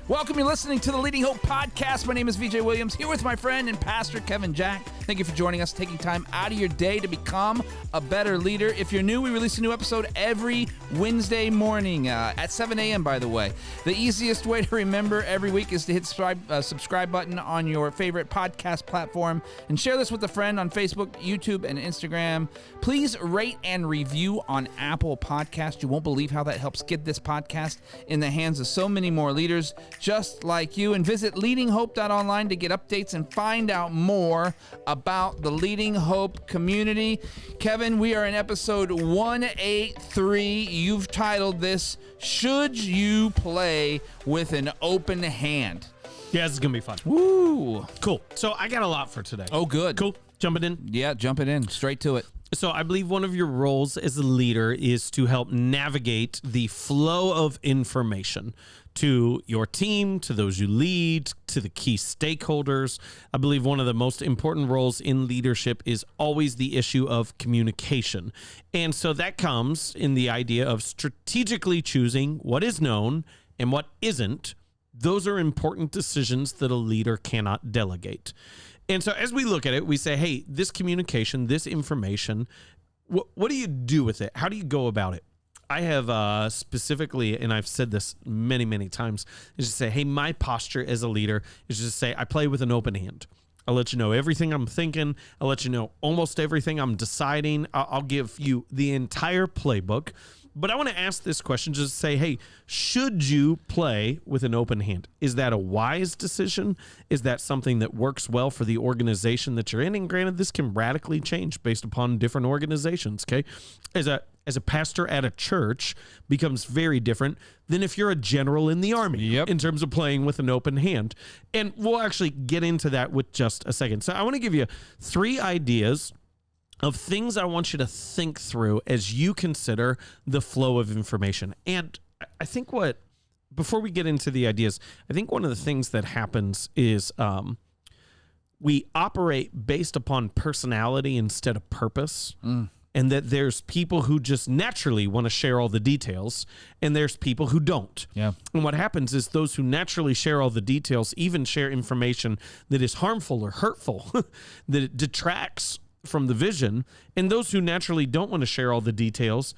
Welcome, you're listening to the Leading Hope Podcast. My name is VJ Williams, here with my friend and pastor, Kevin Jack. Thank you for joining us, taking time out of your day to become a better leader. If you're new, we release a new episode every Wednesday morning at 7 a.m., by the way. The easiest way to remember every week is to hit subscribe button on your favorite podcast platform and share this with a friend on Facebook, YouTube, and Instagram. Please rate and review on Apple Podcasts. You won't believe how that helps get this podcast in the hands of so many more leaders just like you. And visit leadinghope.online to get updates and find out more about the Leading Hope community. Kevin, we are in episode 183. You've titled this, Should You Play with an Open Hand? Yeah, this is going to be fun. Woo! Cool. So I got a lot for today. Oh, good. Cool. Jumping in? Yeah, jumping in. Straight to it. So I believe one of your roles as a leader is to help navigate the flow of information to your team, to those you lead, to the key stakeholders. I believe one of the most important roles in leadership is always the issue of communication. And so that comes in the idea of strategically choosing what is known and what isn't. Those are important decisions that a leader cannot delegate. And so as we look at it, we say, hey, this communication, this information, what do you do with it? How do you go about it? I have specifically, and I've said this many, many times, is to say, hey, my posture as a leader is just to say, I play with an open hand. I'll let you know everything I'm thinking. I'll let you know almost everything I'm deciding. I'll give you the entire playbook. But I want to ask this question, just say, hey, should you play with an open hand? Is that a wise decision? Is that something that works well for the organization that you're in? And granted, this can radically change based upon different organizations, okay? As a pastor at a church becomes very different than if you're a general in the army in terms of playing with an open hand. And we'll actually get into that with just a second. So I want to give you 3 ideas of things I want you to think through as you consider the flow of information. And I think before we get into the ideas, I think one of the things that happens is we operate based upon personality instead of purpose. And that there's people who just naturally want to share all the details, and there's people who don't. Yeah. And what happens is those who naturally share all the details even share information that is harmful or hurtful, that it detracts from the vision. And those who naturally don't want to share all the details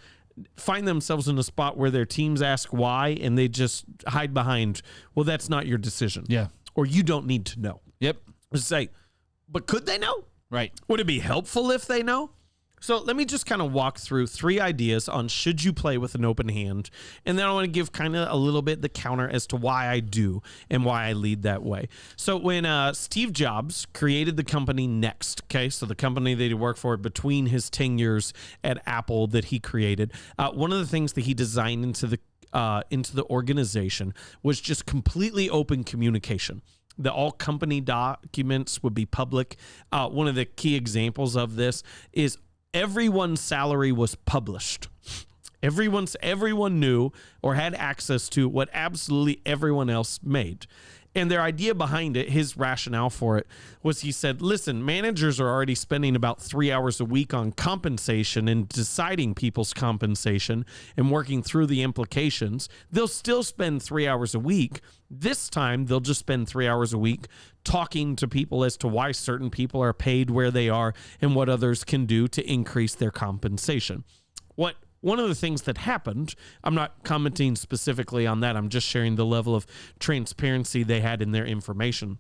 find themselves in a spot where their teams ask why, and they just hide behind, well, that's not your decision. Yeah. Or you don't need to know. Yep. Just say, but could they know? Right. Would it be helpful if they know? So let me just kind of walk through 3 ideas on should you play with an open hand, and then I want to give kind of a little bit the counter as to why I do and why I lead that way. So when Steve Jobs created the company Next, okay, so the company that he worked for between his 10 years at Apple that he created, one of the things that he designed into the organization was just completely open communication. That all company documents would be public. One of the key examples of this is everyone's salary was published. Everyone knew or had access to what absolutely everyone else made. And their idea behind it, his rationale for it, was he said, listen, managers are already spending about 3 hours a week on compensation and deciding people's compensation and working through the implications. They'll still spend 3 hours a week. This time, they'll just spend 3 hours a week talking to people as to why certain people are paid where they are and what others can do to increase their compensation. One of the things that happened, I'm not commenting specifically on that, I'm just sharing the level of transparency they had in their information.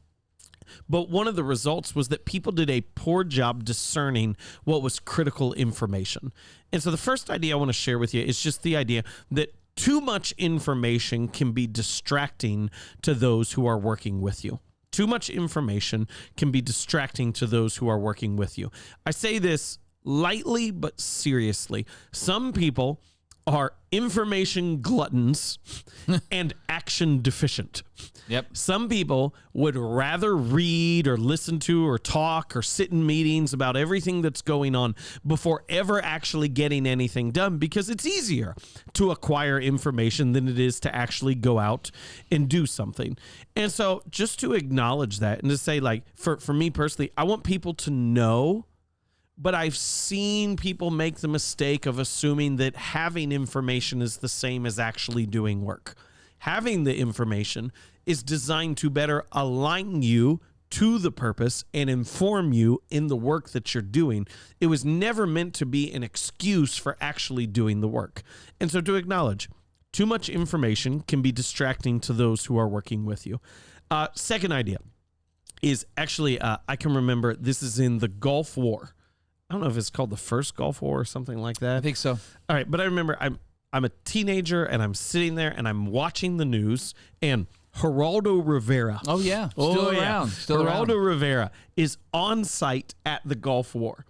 But one of the results was that people did a poor job discerning what was critical information. And so the first idea I want to share with you is just the idea that too much information can be distracting to those who are working with you. Too much information can be distracting to those who are working with you. I say this lightly but seriously. Some people are information gluttons and action deficient. Yep. Some people would rather read or listen to or talk or sit in meetings about everything that's going on before ever actually getting anything done, because it's easier to acquire information than it is to actually go out and do something. And so just to acknowledge that and to say, like, for me personally, I want people to know. But I've seen people make the mistake of assuming that having information is the same as actually doing work. Having the information is designed to better align you to the purpose and inform you in the work that you're doing. It was never meant to be an excuse for actually doing the work. And so to acknowledge, too much information can be distracting to those who are working with you. Second idea is actually, I can remember this is in the Gulf War. I don't know if it's called the first Gulf War or something like that. I think so. All right, but I remember I'm a teenager and I'm sitting there and I'm watching the news, and Geraldo Rivera. Oh, yeah. Still around. Geraldo Rivera is on site at the Gulf War.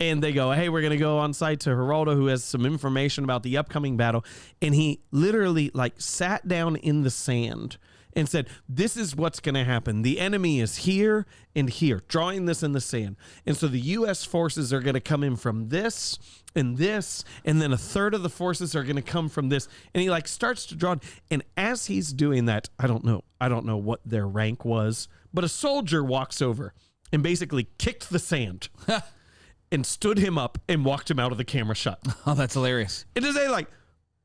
And they go, hey, we're going to go on site to Geraldo, who has some information about the upcoming battle. And he literally sat down in the sand and said, this is what's going to happen. The enemy is here and here, drawing this in the sand. And so the U.S. forces are going to come in from this, and then a third of the forces are going to come from this. And he starts to draw. And as he's doing that, I don't know what their rank was, but a soldier walks over and basically kicked the sand and stood him up and walked him out of the camera shot. Oh, that's hilarious. And to say,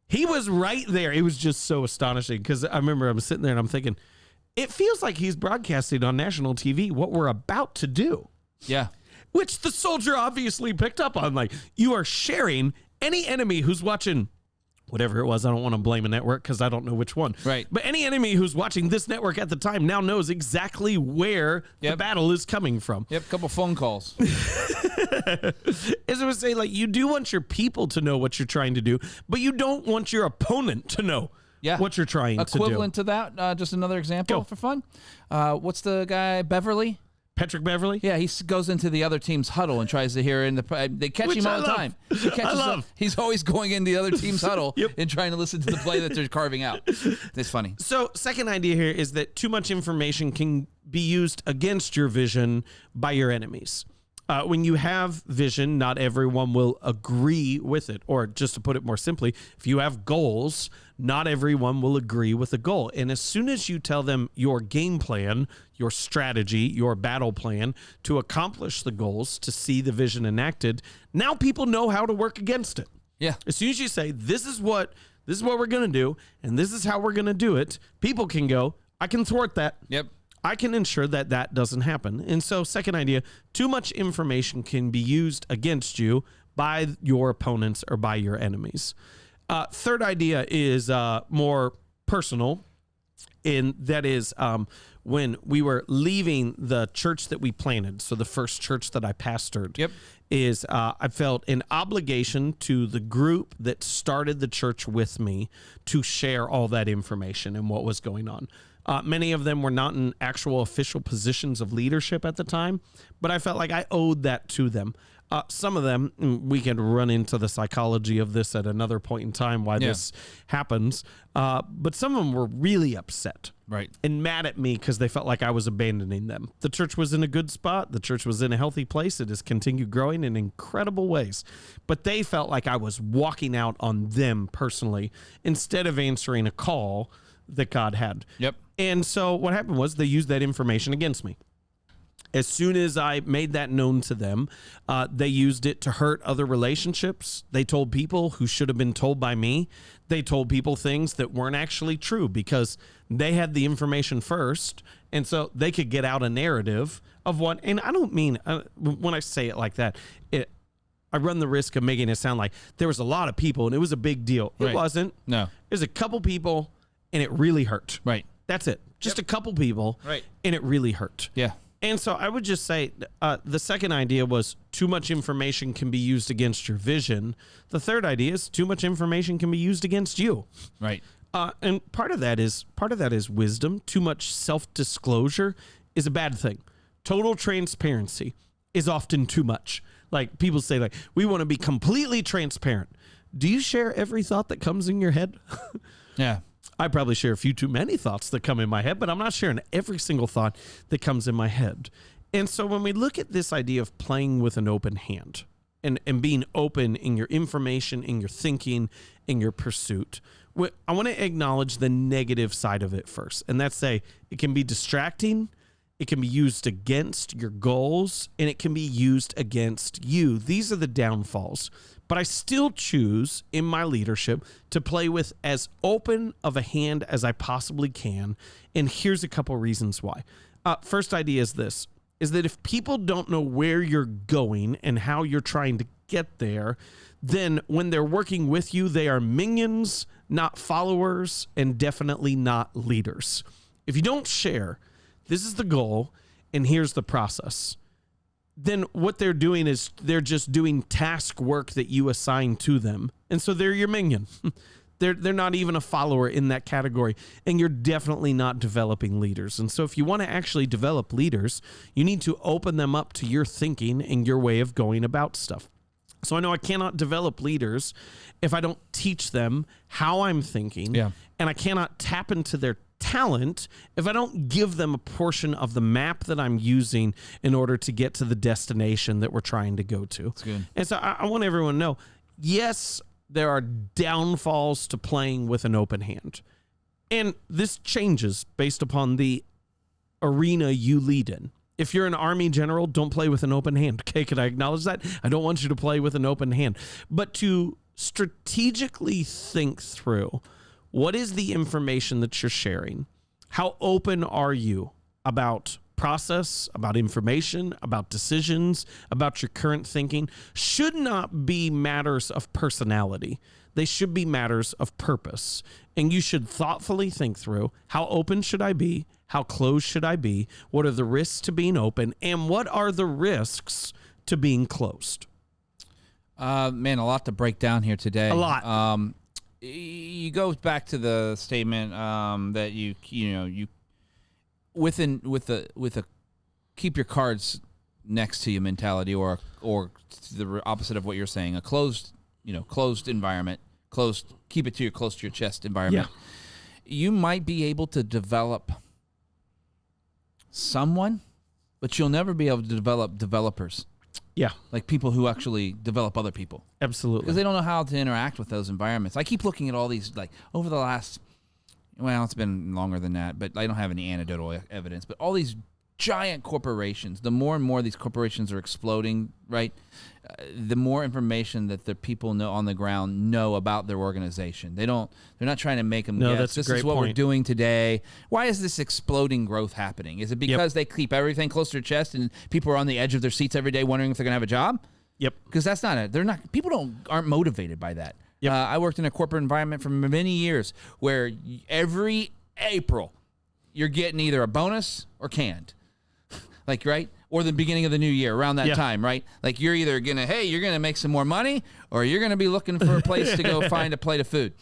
he was right there. It was just so astonishing, because I remember I'm sitting there and I'm thinking, it feels like he's broadcasting on national TV what we're about to do. Yeah. Which the soldier obviously picked up on. You are sharing any enemy who's watching whatever it was. I don't want to blame a network because I don't know which one. Right. But any enemy who's watching this network at the time now knows exactly where the battle is coming from. Yep, couple phone calls. As I would say, you do want your people to know what you're trying to do, but you don't want your opponent to know what you're trying to do. Equivalent to that, just another example for fun. What's the guy, Beverly? Patrick Beverly? Yeah, he goes into the other team's huddle and tries to hear they catch him all the time. He's always going into the other team's huddle and trying to listen to the play that they're carving out. It's funny. So, second idea here is that too much information can be used against your vision by your enemies. When you have vision, not everyone will agree with it. Or just to put it more simply, if you have goals, not everyone will agree with the goal. And as soon as you tell them your game plan, your strategy, your battle plan to accomplish the goals, to see the vision enacted, now people know how to work against it. Yeah. As soon as you say, this is what we're going to do, and this is how we're going to do it, people can go, I can thwart that. Yep. I can ensure that doesn't happen. And so, second idea, too much information can be used against you by your opponents or by your enemies. Third idea is more personal, and that is when we were leaving the church that we planted, so the first church that I pastored, is I felt an obligation to the group that started the church with me to share all that information and what was going on. Many of them were not in actual official positions of leadership at the time, but I felt like I owed that to them. Some of them, we can run into the psychology of this at another point in time, why this happens, but some of them were really upset and mad at me because they felt like I was abandoning them. The church was in a good spot. The church was in a healthy place. It has continued growing in incredible ways, but they felt like I was walking out on them personally instead of answering a call that God had. Yep. And so what happened was they used that information against me. As soon as I made that known to them, they used it to hurt other relationships. They told people who should have been told by me. They told people things that weren't actually true because they had the information first. And so they could get out a narrative of what, and I don't mean, when I say it like that, I run the risk of making it sound like there was a lot of people and it was a big deal. It wasn't. No. There's a couple people and it really hurt. Right. That's it. Just a couple people. Right. And it really hurt. Yeah. And so I would just say the second idea was too much information can be used against your vision. The third idea is too much information can be used against you. Right. And part of that is wisdom. Too much self-disclosure is a bad thing. Total transparency is often too much. Like people say, we want to be completely transparent. Do you share every thought that comes in your head? Yeah. I probably share a few too many thoughts that come in my head, but I'm not sharing every single thought that comes in my head. And so when we look at this idea of playing with an open hand and being open in your information, in your thinking, in your pursuit, I want to acknowledge the negative side of it first. And that's it can be distracting, it can be used against your goals, and it can be used against you. These are the downfalls. But I still choose in my leadership to play with as open of a hand as I possibly can. And here's a couple reasons why. First idea is this, is that if people don't know where you're going and how you're trying to get there, then when they're working with you, they are minions, not followers, and definitely not leaders. If you don't share, this is the goal, and here's the process, then what they're doing is they're just doing task work that you assign to them. And so they're your minion. They're not even a follower in that category. And you're definitely not developing leaders. And so if you want to actually develop leaders, you need to open them up to your thinking and your way of going about stuff. So I know I cannot develop leaders if I don't teach them how I'm thinking. Yeah. And I cannot tap into their talent if I don't give them a portion of the map that I'm using in order to get to the destination that we're trying to go to. That's good. And so I want everyone to know, yes, there are downfalls to playing with an open hand. And this changes based upon the arena you lead in. If you're an army general, don't play with an open hand. Okay, can I acknowledge that? I don't want you to play with an open hand. But to strategically think through, what is the information that you're sharing? How open are you about process, about information, about decisions, about your current thinking? Should not be matters of personality. They should be matters of purpose. And you should thoughtfully think through, how open should I be? How closed should I be? What are the risks to being open? And what are the risks to being closed? Man, a lot to break down here today. A lot. You go back to the statement that you with a keep your cards next to you mentality, or the opposite of what you're saying, a closed environment, keep it to your close to your chest environment. Yeah. You might be able to develop someone, but you'll never be able to develop developers. Yeah. Like people who actually develop other people. Absolutely. Because they don't know how to interact with those environments. I keep looking at all these, like, over the last, well, it's been longer than that, but I don't have any anecdotal evidence, but all these giant corporations, the more and more these corporations are exploding, right? The more information that the people know on the ground know about their organization. They're not trying to make them guess, this is what we're doing today. Why is this exploding growth happening? Is it because they keep everything close to their chest and people are on the edge of their seats every day wondering if they're going to have a job? Yep. Because that's not it. People aren't motivated by that. Yep. I worked in a corporate environment for many years where every April you're getting either a bonus or canned. Like, right? Or the beginning of the new year, around that time, right? Like, you're either you're going to make some more money, or you're going to be looking for a place to go find a plate of food.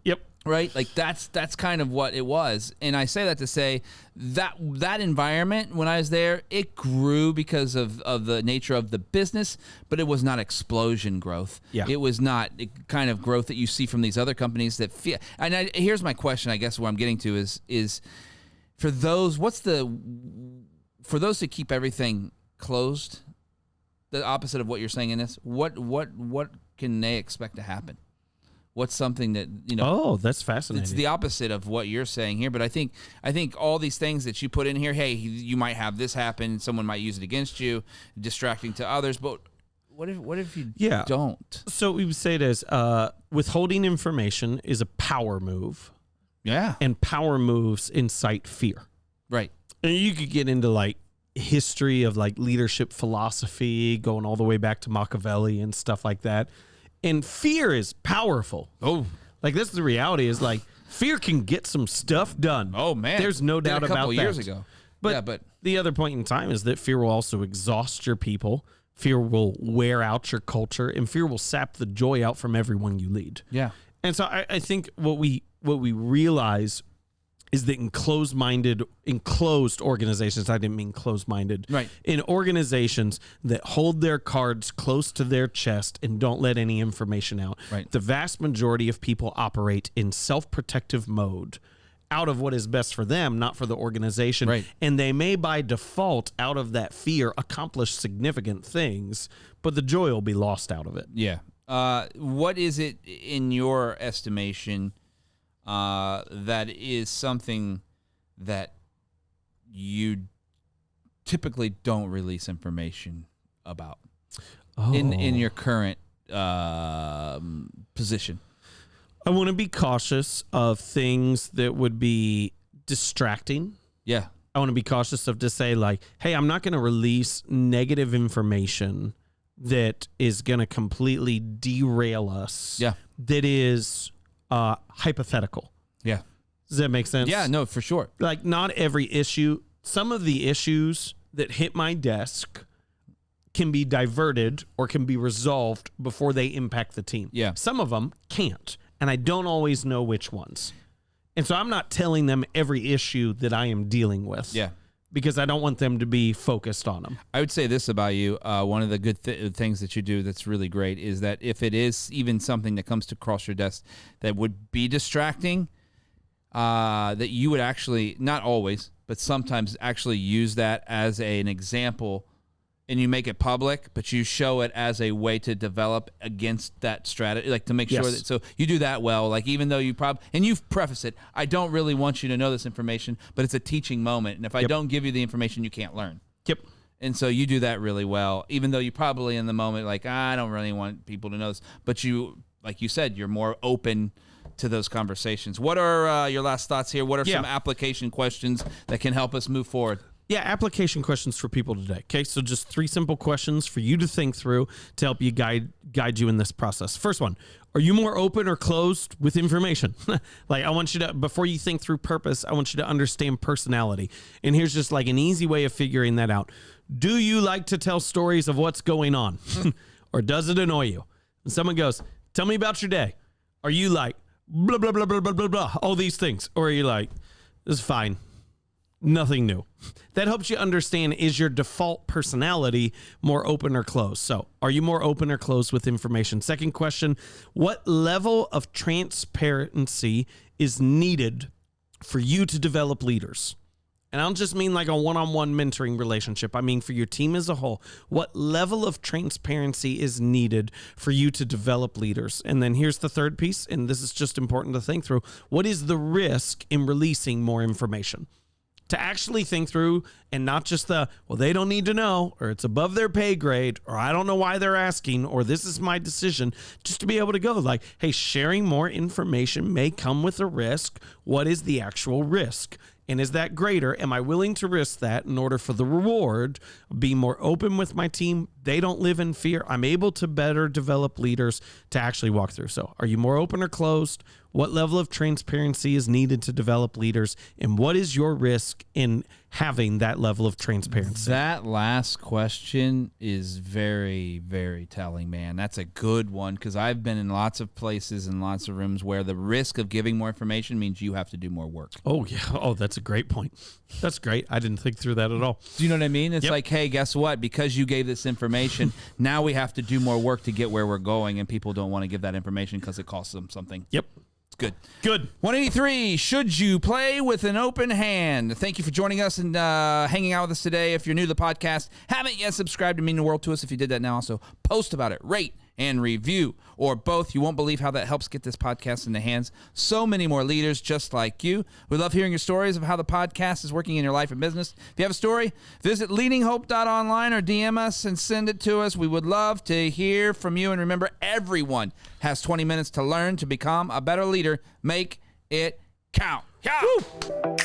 Yep. Right? Like, that's kind of what it was. And I say that to say that environment, when I was there, it grew because of the nature of the business, but it was not explosion growth. Yeah. It was not the kind of growth that you see from these other companies that feel. And here's my question, I guess, where I'm getting to is for those, for those who keep everything closed, the opposite of what you're saying in this, what can they expect to happen? What's something that, Oh, that's fascinating. It's the opposite of what you're saying here, but I think all these things that you put in here, hey, you might have this happen, someone might use it against you, distracting to others, but what if you don't? So we would say it as withholding information is a power move. Yeah. And power moves incite fear. Right. And you could get into like history of like leadership philosophy, going all the way back to Machiavelli and stuff like that. And fear is powerful. Oh, like that's the reality is like fear can get some stuff done. Oh man, there's no doubt about that. A couple years ago. But the other point in time is that fear will also exhaust your people. Fear will wear out your culture, and fear will sap the joy out from everyone you lead. Yeah. And so I think what we realize is that in enclosed organizations, I didn't mean closed-minded. Right. In organizations that hold their cards close to their chest and don't let any information out, right, the vast majority of people operate in self-protective mode out of what is best for them, not for the organization. Right. And they may by default, out of that fear, accomplish significant things, but the joy will be lost out of it. Yeah. What is it in your estimation that is something that you typically don't release information about in your current position? I want to be cautious of things that would be distracting. Yeah. I want to be cautious of to say like, hey, I'm not going to release negative information that is going to completely derail us. Yeah. That is hypothetical. Yeah. Does that make sense? Yeah, no, for sure. Like not every issue, some of the issues that hit my desk can be diverted or can be resolved before they impact the team. Yeah. Some of them can't, and I don't always know which ones. And so I'm not telling them every issue that I am dealing with. Yeah. Because I don't want them to be focused on them. I would say this about you. One of the good things that you do that's really great is that if it is even something that comes across your desk that would be distracting, that you would actually, not always, but sometimes actually use that as an example, and you make it public, but you show it as a way to develop against that strategy, like to make sure that, so you do that well, like even though you and you've prefaced it, I don't really want you to know this information, but it's a teaching moment. And if I don't give you the information, you can't learn. Yep. And so you do that really well, even though you probably in the moment, like, I don't really want people to know this, but you, like you said, you're more open to those conversations. What are your last thoughts here? What are some application questions that can help us move forward? Yeah, application questions for people today. Okay, so just 3 simple questions for you to think through to help you guide you in this process. First one, are you more open or closed with information? Like I want you to, before you think through purpose, I want you to understand personality. And here's just like an easy way of figuring that out. Do you like to tell stories of what's going on? Or does it annoy you? And someone goes, tell me about your day. Are you like, blah, blah, blah, blah, blah, blah, blah, all these things? Or are you like, this is fine. Nothing new. That helps you understand, is your default personality more open or closed? So are you more open or closed with information? Second question, what level of transparency is needed for you to develop leaders? And I don't just mean like a one-on-one mentoring relationship. I mean for your team as a whole. What level of transparency is needed for you to develop leaders? And then here's the third piece, and this is just important to think through. What is the risk in releasing more information? To actually think through and not just well, they don't need to know, or it's above their pay grade, or I don't know why they're asking, or this is my decision, just to be able to go like, hey, sharing more information may come with a risk. What is the actual risk? And is that greater? Am I willing to risk that in order for the reward? Be more open with my team. They don't live in fear. I'm able to better develop leaders to actually walk through. So are you more open or closed? What level of transparency is needed to develop leaders? And what is your risk in having that level of transparency? That last question is very, very telling, man. That's a good one, because I've been in lots of places and lots of rooms where the risk of giving more information means you have to do more work. Oh, yeah. Oh, that's a great point. That's great. I didn't think through that at all. Do you know what I mean? It's like, hey, guess what? Because you gave this information, now we have to do more work to get where we're going, and people don't want to give that information because it costs them something. Yep. Good. 183. Should you play with an open hand? Thank you for joining us and hanging out with us today. If you're new to the podcast, haven't yet subscribed, to mean the world to us if you did that now. Also, post about it, rate, and review, or both. You won't believe how that helps get this podcast in the hands so many more leaders just like you. We love hearing your stories of how the podcast is working in your life and business. If you have a story, visit leadinghope.online or DM us and send it to us. We would love to hear from you. And remember, everyone has 20 minutes to learn to become a better leader. Make it count. Yeah. Woo!